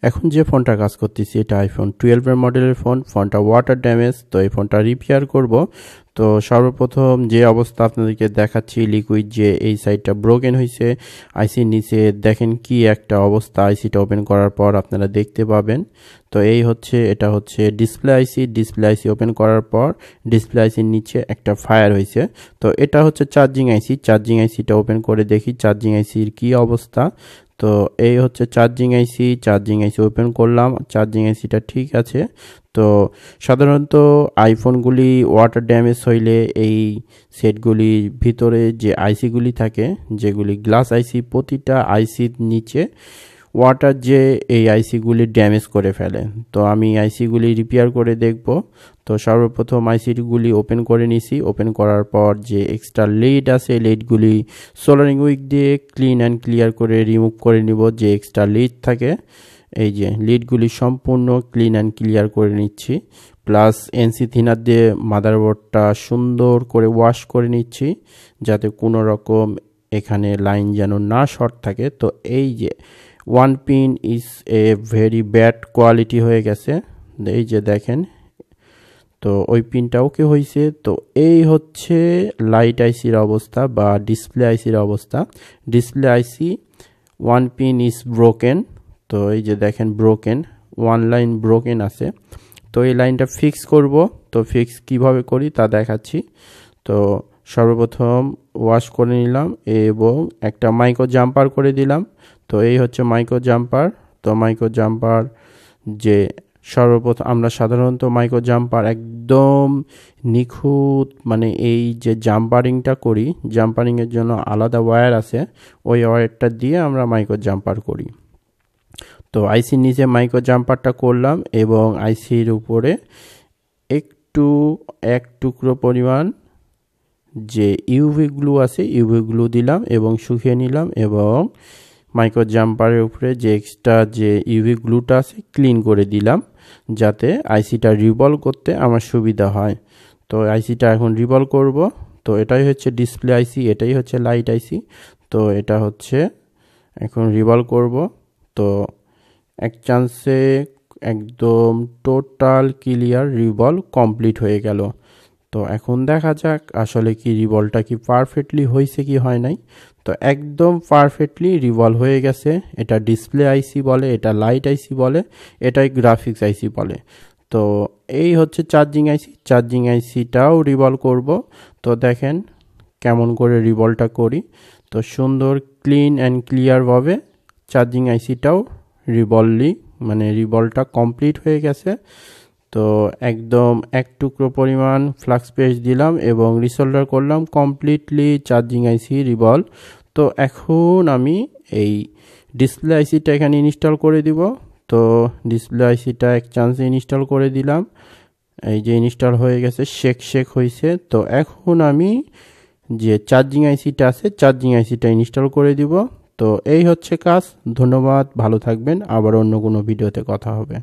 এখন যে ফোনটা কাজ করতেছি এটা আইফোন 12 এর মডেলের ফোনটা ওয়াটার ড্যামেজ। তো এই ফোনটা রিপেয়ার করব। তো সর্বপ্রথম যে অবস্থা আপনাদেরকে দেখাচ্ছি, লিকুইড যে এই সাইডটা ব্রোকেন হয়েছে, আইসির নিচে দেখেন কি একটা অবস্থা। আইসিটা ওপেন করার পর আপনারা দেখতে পাবেন। তো এটা হচ্ছে ডিসপ্লে আইসি ওপেন করার পর ডিসপ্লে আইসির নিচে একটা ফায়ার হয়েছে। তো এটা হচ্ছে চার্জিং আইসিটা ওপেন করে দেখি চার্জিং আইসির কি অবস্থা। তো এই হচ্ছে চার্জিং আইসি ওপেন করলাম, চার্জিং আইসিটা ঠিক আছে। তো সাধারণত আইফোনগুলি ওয়াটার ড্যামেজ হইলে এই সেটগুলির ভিতরে যে আইসিগুলি থাকে, যেগুলি গ্লাস আইসি, প্রতিটা আইসির নিচে ওয়াটার যে এই আইসিগুলি ড্যামেজ করে ফেলে। তো আমি আইসিগুলি রিপেয়ার করে দেখব। তো সর্বপ্রথম আইসিগুলি ওপেন করে নিছি। ওপেন করার পর যে এক্সট্রা লিড আছে, লিডগুলি সোল্ডারিং উইক দিয়ে ক্লিন অ্যান্ড ক্লিয়ার করে রিমুভ করে নিব। যে এক্সট্রা লিড থাকে, এই যে লিডগুলি সম্পূর্ণ ক্লিন অ্যান্ড ক্লিয়ার করে নিচ্ছি। প্লাস এনসি থিনার দিয়ে মাদারবোর্ডটা সুন্দর করে ওয়াশ করে নিচ্ছি, যাতে কোনো রকম এখানে লাইন যেন না শর্ট থাকে। তো এই যে one pin is a very bad quality হয়ে গেছে, এই যে দেখেন। তো ওই পিনটা ওকে হয়েছে। তো এই হচ্ছে লাইট আইসির অবস্থা বা ডিসপ্লে আইসির অবস্থা। Display IC one pin is broken. তো এই যে দেখেন ব্রোকেন, ওয়ান লাইন ব্রোকেন আছে। তো এই লাইনটা ফিক্স করব। তো ফিক্স কিভাবে করি তা দেখাচ্ছি। তো সর্বপ্রথম ওয়াশ করে নিলাম এবং একটা মাইক্রো জাম্পার করে দিলাম। তো এই হচ্ছে মাইক্রো জাম্পার। তো মাইক্রো জাম্পার যে সর্বপ্রথম আমরা সাধারণত মাইক্রো জাম্পার একদম নিখুঁত, মানে এই যে জাম্পারিংটা করি, জাম্পারিংয়ের জন্য আলাদা ওয়্যার আছে, ওই ওয়্যারটা দিয়ে আমরা মাইক্রো জাম্পার করি। তো আইসির নিচে মাইক্রো জাম্পারটা করলাম এবং আইসির উপরে একটু এক টুকরো পরিমাণ যে ইউভি গ্লু আছে, ইউভি গ্লু দিলাম এবং শুকিয়ে নিলাম এবং মাইক্রো জাম্পারের উপরে যে এক্সট্রা যে ইউভি গ্লুটা আছে ক্লিন করে দিলাম, যাতে আইসিটা রিভলভ করতে আমার সুবিধা হয়। তো আইসিটা এখন রিভলভ করব। তো এটাই হচ্ছে ডিসপ্লে আইসি, এটাই হচ্ছে লাইট আইসি। তো এটা হচ্ছে এখন রিভলভ করব। তো এক চান্সে একদম টোটাল ক্লিয়ার রিভলভ কমপ্লিট হয়ে গেল। তো এখন দেখা যাক আসলে কি রিভলভটা কি পারফেক্টলি হয়েছে কি হয় নাই। তো একদম পারফেক্টলি রিভলভ হয়ে গেছে। এটা ডিসপ্লে আইসি বলে, এটা লাইট আইসি বলে, এটাই গ্রাফিক্স আইসি বলে। তো এই হচ্ছে চার্জিং আইসিটাও রিভলভ করব। তো দেখেন কেমন করে রিভলভটা করি। তো সুন্দর ক্লিন অ্যান্ড ক্লিয়ারভাবে চার্জিং আইসিটাও রিভলভটা কমপ্লিট হয়ে গেছে। তো একদম এক টুকরো পরিমাণ ফ্লাক্স পেস্ট দিলাম এবং রিসোল্ডার করলাম, কমপ্লিটলি চার্জিং আইসি রিভলভ। তো এখন আমি এই ডিসপ্লে আইসিটা এখানে ইনস্টল করে দিব। তো ডিসপ্লে আইসিটা এক চান্সে ইনস্টল করে দিলাম, এই যে ইনস্টল হয়ে গেছে, শেক হয়েছে। তো এখন আমি যে চার্জিং আইসিটা আছে, চার্জিং আইসিটা ইনস্টল করে দিব। তো এই হচ্ছে কাজ। ধন্যবাদ, ভালো থাকবেন। আবার অন্য কোনো ভিডিওতে কথা হবে।